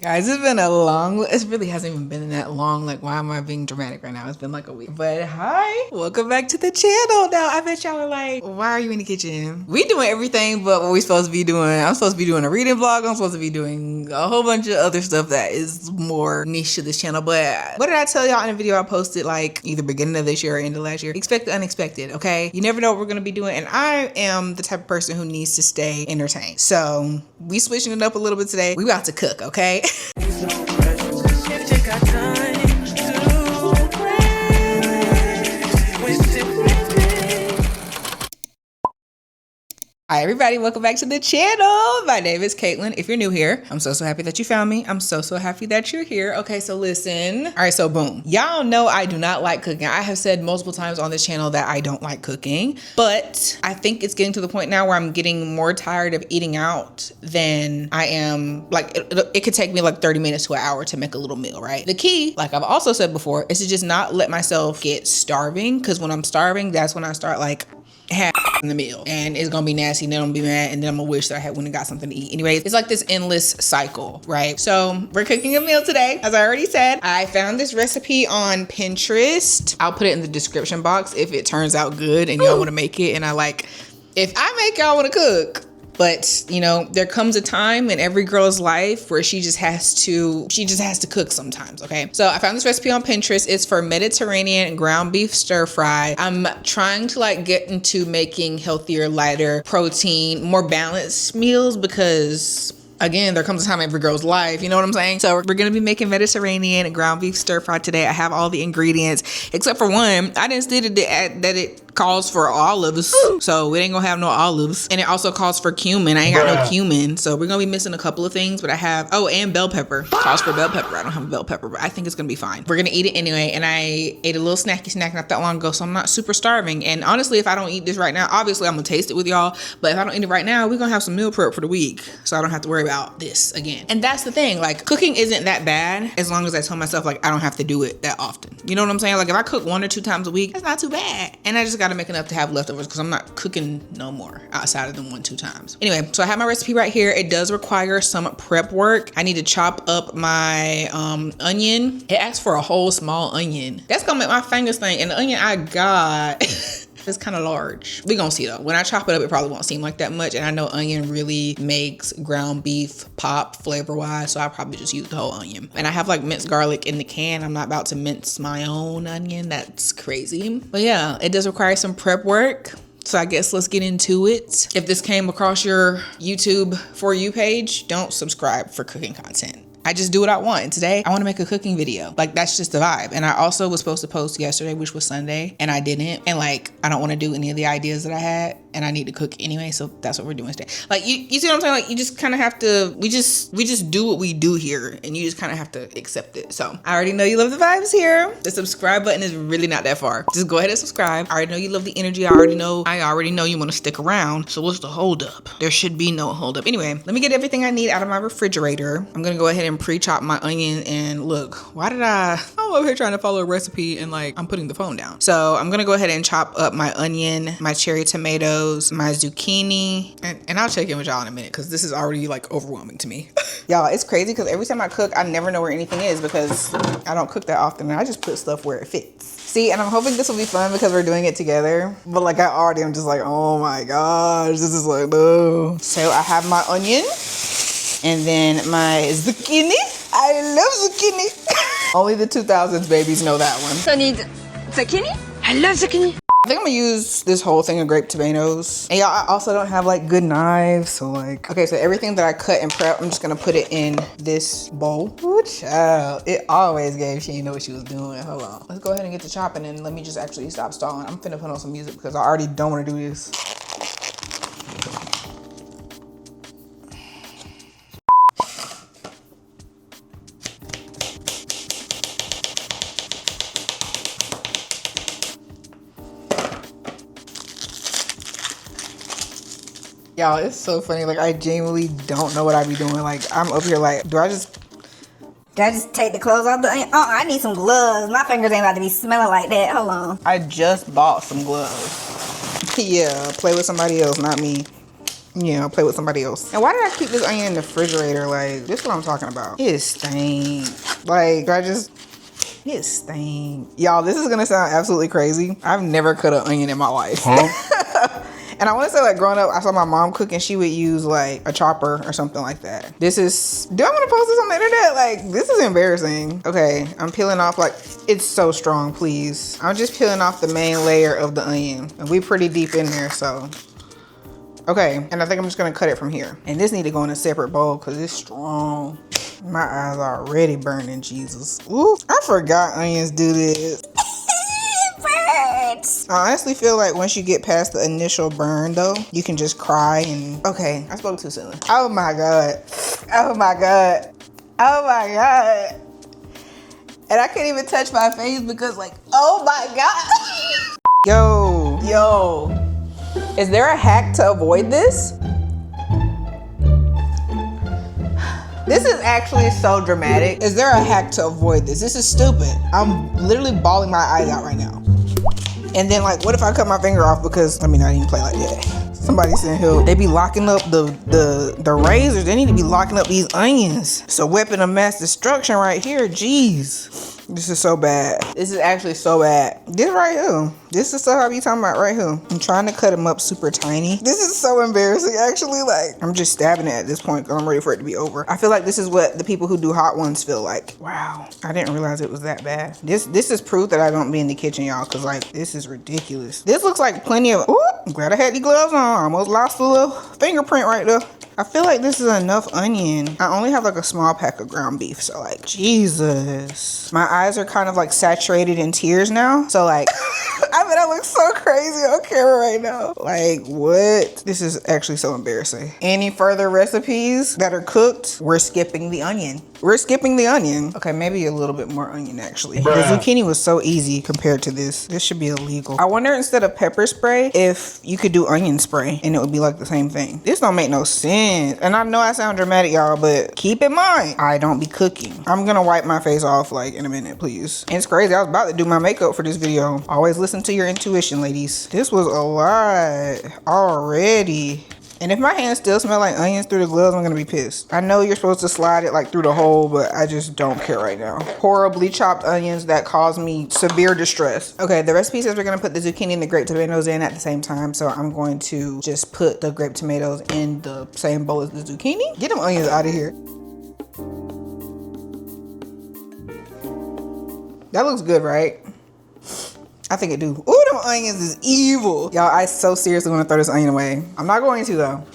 Guys, it's been a long, it really hasn't even been that long. Like, why am I being dramatic right now? It's been like a week. But hi, welcome back to the channel. Now, I bet y'all are like, why are you in the kitchen? We doing everything but what we supposed to be doing. I'm supposed to be doing a reading vlog. I'm supposed to be doing a whole bunch of other stuff that is more niche to this channel. But what did I tell y'all in a video I posted like either beginning of this year or end of last year? Expect the unexpected, okay? You never know what we're gonna be doing. And I am the type of person who needs to stay entertained. So we switching it up a little bit today. We about to cook, okay? Hi everybody, welcome back to the channel. My name is Kaitlyn. If you're new here, I'm so happy that you found me. I'm so happy that you're here. Okay, so listen. All right, so boom. Y'all know I do not like cooking. I have said multiple times on this channel that I don't like cooking, but I think it's getting to the point now where I'm getting more tired of eating out than I am, like it could take me like 30 minutes to an hour to make a little meal, right? The key, like I've also said before, is to just not let myself get starving, because when I'm starving, that's when I start like in the meal and it's gonna be nasty and then I'm gonna be mad and then I'm gonna wish that I had went and got something to eat. Anyway, it's like this endless cycle, right? So we're cooking a meal today. As I already said, I found this recipe on Pinterest. I'll put it in the description box if it turns out good and y'all want to make it. And if I make y'all want to cook. But you know, there comes a time in every girl's life where she just has to cook sometimes, okay? So I found this recipe on Pinterest. It's for Mediterranean ground beef stir fry. I'm trying to like get into making healthier, lighter protein, more balanced meals because again, there comes a time in every girl's life, you know what I'm saying? So we're gonna be making Mediterranean ground beef stir fry today. I have all the ingredients except for one. I didn't see that it calls for olives, so we ain't gonna have no olives. And it also calls for cumin. I ain't got no cumin, so we're gonna be missing a couple of things, but I have, oh, and bell pepper. Calls for bell pepper. I don't have a bell pepper, but I think it's gonna be fine. We're gonna eat it anyway, and I ate a little snacky snack not that long ago, so I'm not super starving. And honestly, if I don't eat this right now, obviously I'm gonna taste it with y'all, but if I don't eat it right now, we're gonna have some meal prep for the week, so I don't have to worry about this again. And that's the thing, like cooking isn't that bad as long as I tell myself like I don't have to do it that often. You know what I'm saying? Like if I cook 1 or 2 times a week, that's not too bad. And I just gotta make enough to have leftovers because I'm not cooking no more outside of them 1-2 times. Anyway, so I have my recipe right here. It does require some prep work. I need to chop up my onion. It asks for a whole small onion. That's gonna make my fingers sting. And the onion I got it's kind of large. We gonna see though. When I chop it up, it probably won't seem like that much. And I know onion really makes ground beef pop flavor wise, so I'll probably just use the whole onion. And I have like minced garlic in the can. I'm not about to mince my own onion. That's crazy. But yeah, it does require some prep work. So I guess let's get into it. If this came across your YouTube For You page, don't subscribe for cooking content. I just do what I want. And today I want to make a cooking video. Like that's just the vibe. And I also was supposed to post yesterday, which was Sunday, and I didn't. And like, I don't want to do any of the ideas that I had and I need to cook anyway. So that's what we're doing today. Like you see what I'm saying? Like you just kind of have to, we just do what we do here and you just kind of have to accept it. So I already know you love the vibes here. The subscribe button is really not that far. Just go ahead and subscribe. I already know you love the energy. I already know you want to stick around. So what's the hold up? There should be no hold up. Anyway, let me get everything I need out of my refrigerator. I'm going to go ahead and pre-chop my onion. And look, I'm over here trying to follow a recipe and like I'm putting the phone down. So I'm gonna go ahead and chop up my onion, my cherry tomatoes, my zucchini, and I'll check in with y'all in a minute because this is already like overwhelming to me. Y'all, it's crazy because every time I cook, I never know where anything is because I don't cook that often and I just put stuff where it fits. See, and I'm hoping this will be fun because we're doing it together. But like I already am just like, oh my gosh, this is like, no. So I have my onion and then my zucchini. I love zucchini. Only the 2000s babies know that one. So need zucchini? I love zucchini. I think I'm gonna use this whole thing of grape tomatoes. And y'all, I also don't have like good knives, so like, okay, so everything that I cut and prep, I'm just gonna put it in this bowl. Ooh, child, it always gave, she didn't know what she was doing. Hold on. Let's go ahead and get to chopping and let me just actually stop stalling. I'm finna put on some music because I already don't wanna do this. Y'all, it's so funny. Like, I genuinely don't know what I be doing. Like, I'm up here like, do I just take the clothes off the onion? Oh, I need some gloves. My fingers ain't about to be smelling like that. Hold on. I just bought some gloves. Yeah, play with somebody else, not me. you know, play with somebody else. And why did I keep this onion in the refrigerator? Like, this is what I'm talking about. It stank. Like, it stank. Y'all, this is gonna sound absolutely crazy. I've never cut an onion in my life. Huh? And I want to say, like, growing up, I saw my mom cook and she would use like a chopper or something like that. Do I want to post this on the internet? Like, this is embarrassing. Okay, I'm peeling off, like, it's so strong, please. I'm just peeling off the main layer of the onion. And we pretty deep in there, so. Okay, and I think I'm just gonna cut it from here. And this need to go in a separate bowl because it's strong. My eyes are already burning, Jesus. Ooh, I forgot onions do this. I honestly feel like once you get past the initial burn though, you can just cry and, okay, I spoke too soon. Oh my God. Oh my God. Oh my God. And I can't even touch my face because, like, oh my God. Yo. Is there a hack to avoid this? This is actually so dramatic. Is there a hack to avoid this? This is stupid. I'm literally bawling my eyes out right now. And then, like, what if I cut my finger off because, let me not even play like that. Somebody said, hell, they be locking up the razors. They need to be locking up these onions. It's a weapon of mass destruction right here. Jeez. This is so bad. This is actually so bad. This right here. This is stuff I be talking about right here. I'm trying to cut them up super tiny. This is so embarrassing, actually. Like, I'm just stabbing it at this point because I'm ready for it to be over. I feel like this is what the people who do hot ones feel like. Wow. I didn't realize it was that bad. This is proof that I don't be in the kitchen, y'all, because, like, this is ridiculous. This looks like plenty of, ooh, I'm glad I had these gloves on. I almost lost a little fingerprint right there. I feel like this is enough onion. I only have like a small pack of ground beef, so like, Jesus. My eyes are kind of like saturated in tears now. So like, I mean, I look so crazy on camera right now. Like, what? This is actually so embarrassing. Any further recipes that are cooked, we're skipping the onion. We're skipping the onion. Okay, maybe a little bit more onion actually. Bruh. The zucchini was so easy compared to this. This should be illegal. I wonder instead of pepper spray, if you could do onion spray and it would be like the same thing. This don't make no sense. And I know I sound dramatic, y'all, but keep in mind, I don't be cooking. I'm gonna wipe my face off like in a minute, please. And it's crazy, I was about to do my makeup for this video. Always listen to your intuition, ladies. This was a lot already. And if my hands still smell like onions through the gloves, I'm gonna be pissed. I know you're supposed to slide it like through the hole, but I just don't care right now. Horribly chopped onions that cause me severe distress. Okay, the recipe says we're gonna put the zucchini and the grape tomatoes in at the same time, so I'm going to just put the grape tomatoes in the same bowl as the zucchini. Get them onions out of here. That looks good, right? I think it do. Ooh, them onions is evil. Y'all, I so seriously want to throw this onion away. I'm not going to though.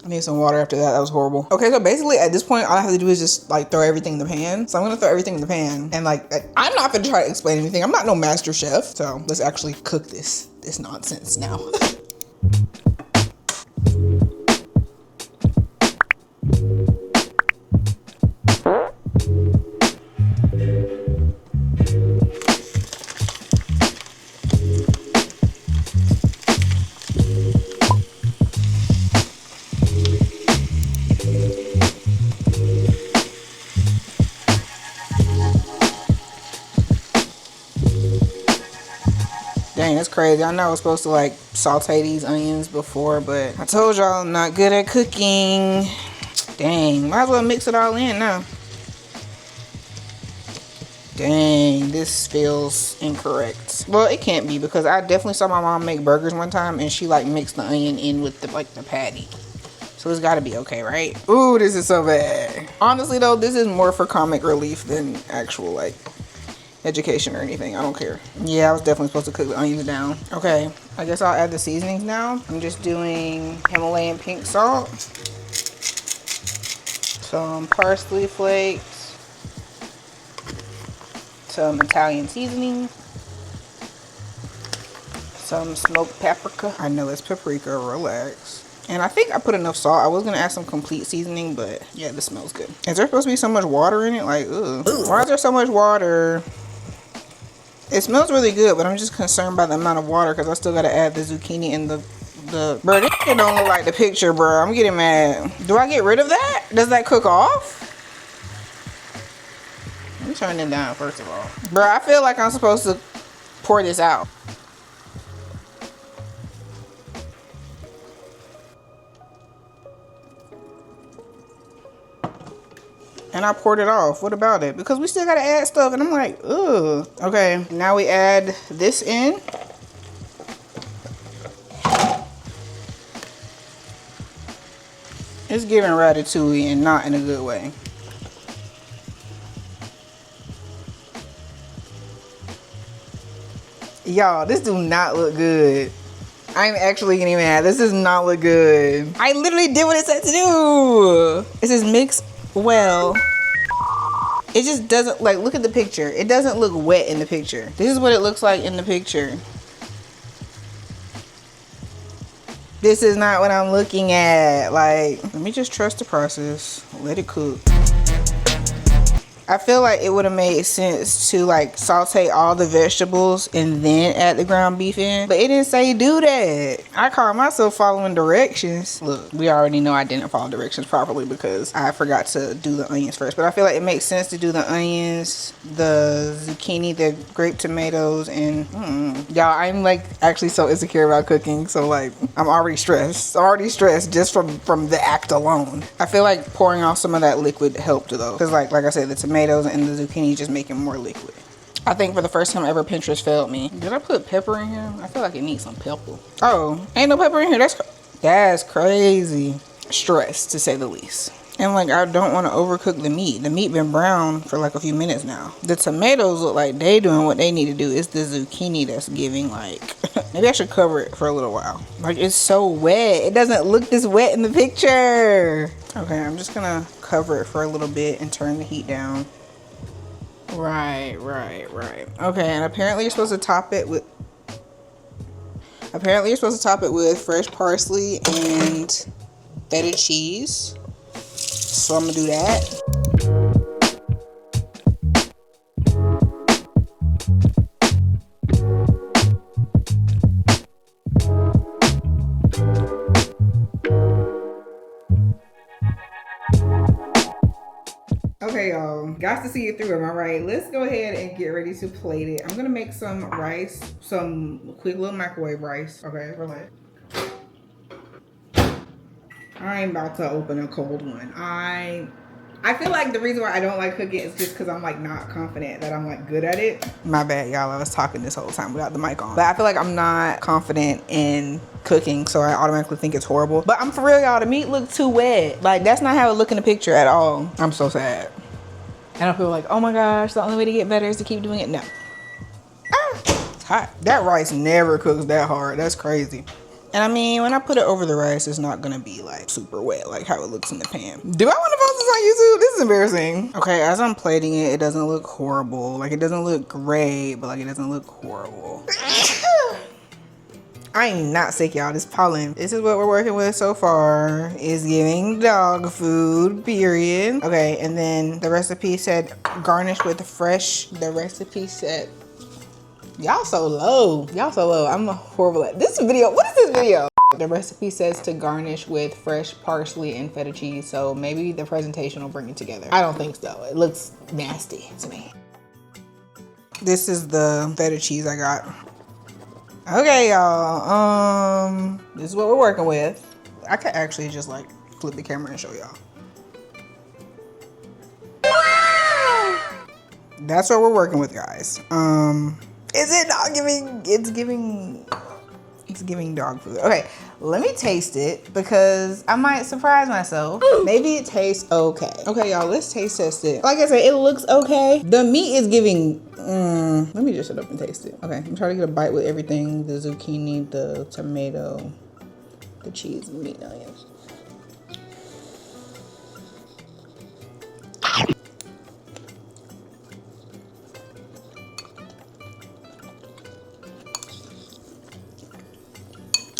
I need some water after that. That was horrible. Okay, so basically at this point, all I have to do is just like throw everything in the pan. So I'm gonna throw everything in the pan. And like, I'm not gonna try to explain anything. I'm not no master chef. So let's actually cook this nonsense now. Dang, that's crazy. I know I was supposed to like saute these onions before, but I told y'all I'm not good at cooking. Dang, might as well mix it all in now. Dang, this feels incorrect. Well, it can't be because I definitely saw my mom make burgers one time and she like mixed the onion in with the patty. So it's gotta be okay, right? Ooh, this is so bad. Honestly though, this is more for comic relief than actual like education or anything. I don't care. Yeah, I was definitely supposed to cook the onions down. Okay, I guess I'll add the seasonings now. I'm just doing Himalayan pink salt, some parsley flakes, some Italian seasoning, some smoked paprika. I know it's paprika, relax. And I think I put enough salt. I was gonna add some complete seasoning, but yeah, this smells good. Is there supposed to be so much water in it? Like, ugh. Why is there so much water? It smells really good, but I'm just concerned by the amount of water because I still gotta add the zucchini and the bro, this shit don't look like the picture, bro. I'm getting mad. Do I get rid of that? Does that cook off? Let me turn it down first of all. Bro, I feel like I'm supposed to pour this out. and I poured it off. What about it? Because we still gotta add stuff, and I'm like, ugh. Okay, now we add this in. It's giving ratatouille and not in a good way. Y'all, this do not look good. I'm actually getting mad. This does not look good. I literally did what it said to do. It says mix well. It just doesn't, like, look at the picture. It doesn't look wet in the picture. This is what it looks like in the picture. This is not what I'm looking at. Like, let me just trust the process. Let it cook. I feel like it would have made sense to like saute all the vegetables and then add the ground beef in, but it didn't say do that. I call myself following directions. Look, we already know I didn't follow directions properly because I forgot to do the onions first, but I feel like it makes sense to do the onions, the zucchini, the grape tomatoes, and y'all, I'm like actually so insecure about cooking, so like I'm already stressed. Just from the act alone. I feel like pouring off some of that liquid helped though, because like I said, the tomatoes and the zucchini just make it more liquid. I think for the first time ever, Pinterest failed me. Did I put pepper in here? I feel like it needs some pepper. Oh, ain't no pepper in here. That's crazy. Stress, to say the least. And like, I don't want to overcook the meat. The meat been brown for like a few minutes now. The tomatoes look like they doing what they need to do. It's the zucchini that's giving like, maybe I should cover it for a little while. Like, it's so wet. It doesn't look this wet in the picture. Okay, I'm just gonna cover it for a little bit and turn the heat down. Right. Okay, and apparently you're supposed to top it with fresh parsley and feta cheese. So I'm gonna do that. Okay, y'all, got to see it through, am I right? Let's go ahead and get ready to plate it. I'm gonna make some rice, some quick little microwave rice. Okay, relax. I ain't about to open a cold one. I feel like the reason why I don't like cooking is just because I'm like not confident that I'm like good at it. My bad, y'all. I was talking this whole time without the mic on. But I feel like I'm not confident in cooking, so I automatically think it's horrible. But I'm for real, y'all. The meat looked too wet. Like, that's not how it looked in the picture at all. I'm so sad. And I feel like, oh my gosh, the only way to get better is to keep doing it. No. It's hot. That rice never cooks that hard. That's crazy. And I mean, when I put it over the rice, it's not gonna be like super wet, like how it looks in the pan. Do I want to post this on YouTube? This is embarrassing. Okay, as I'm plating it, it doesn't look horrible. Like, it doesn't look great, but like, it doesn't look horrible. I am not sick, y'all. This pollen. This is what we're working with so far. Is giving dog food, period. Okay, and then the recipe said garnish with fresh. The recipe said, y'all so low. Y'all so low. I'm horrible at this video. What is this video? The recipe says to garnish with fresh parsley and feta cheese, so maybe the presentation will bring it together. I don't think so. It looks nasty to me. This is the feta cheese I got. Okay, y'all. This is what we're working with. I could actually just like flip the camera and show y'all. That's what we're working with, guys. Is it not giving? It's giving dog food. Okay, let me taste it because I might surprise myself. Maybe it tastes okay. Okay, y'all, let's taste test it. Like I said, it looks okay. The meat is giving, let me just shut up and taste it. Okay, I'm trying to get a bite with everything. The zucchini, the tomato, the cheese, and meat and onions.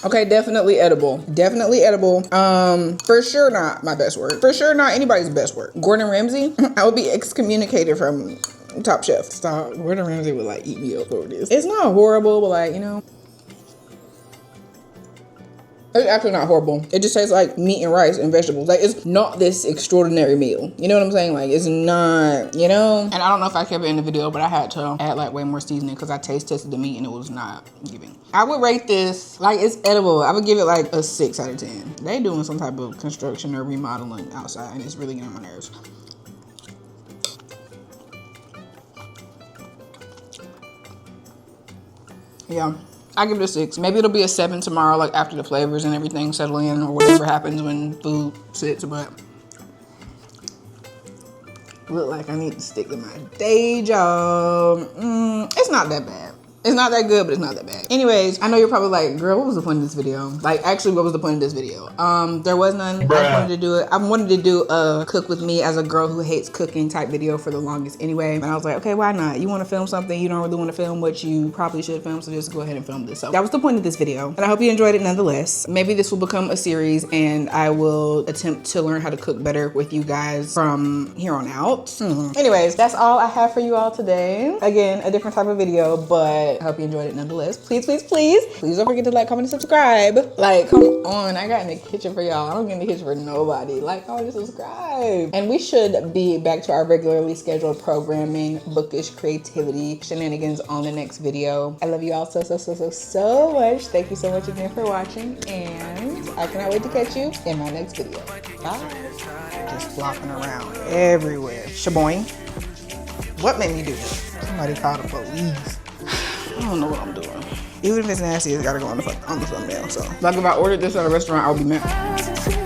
Okay, definitely edible. Definitely edible. For sure not my best work. For sure not anybody's best work. Gordon Ramsay, I would be excommunicated from Top Chef. Stop. Gordon Ramsay would like eat me up over this. It's not horrible, but like, you know. It's actually not horrible. It just tastes like meat and rice and vegetables. Like, it's not this extraordinary meal. You know what I'm saying? Like, it's not, you know? And I don't know if I kept it in the video, but I had to add like way more seasoning because I taste tested the meat and it was not giving. I would rate this, like, it's edible. I would give it like a 6 out of 10. They doing some type of construction or remodeling outside and it's really getting on my nerves. Yeah, I give it a 6. Maybe it'll be a 7 tomorrow, like after the flavors and everything settle in or whatever happens when food sits, but look like I need to stick to my day job. It's not that bad. It's not that good, but it's not that bad. Anyways, I know you're probably like, girl, what was the point of this video? Like, actually, what was the point of this video? There was none. Bruh. I just wanted to do it. I wanted to do a cook with me as a girl who hates cooking type video for the longest anyway. And I was like, okay, why not? You want to film something, you don't really want to film what you probably should film, so just go ahead and film this. So that was the point of this video. And I hope you enjoyed it nonetheless. Maybe this will become a series and I will attempt to learn how to cook better with you guys from here on out. Anyways, that's all I have for you all today. Again, a different type of video, but I hope you enjoyed it nonetheless. Please, please, please, please don't forget to like, comment, and subscribe. Like, come on, I got in the kitchen for y'all. I don't get in the kitchen for nobody. Like, comment, and subscribe. And we should be back to our regularly scheduled programming, bookish creativity, shenanigans on the next video. I love you all so much. Thank you so much again for watching, and I cannot wait to catch you in my next video. Bye. Just flopping around everywhere. Shaboing. What made me do this? Somebody called the police. I don't know what I'm doing. Even if it's nasty, it's gotta go on the thumbnail. So, like if I ordered this at a restaurant, I would be mad.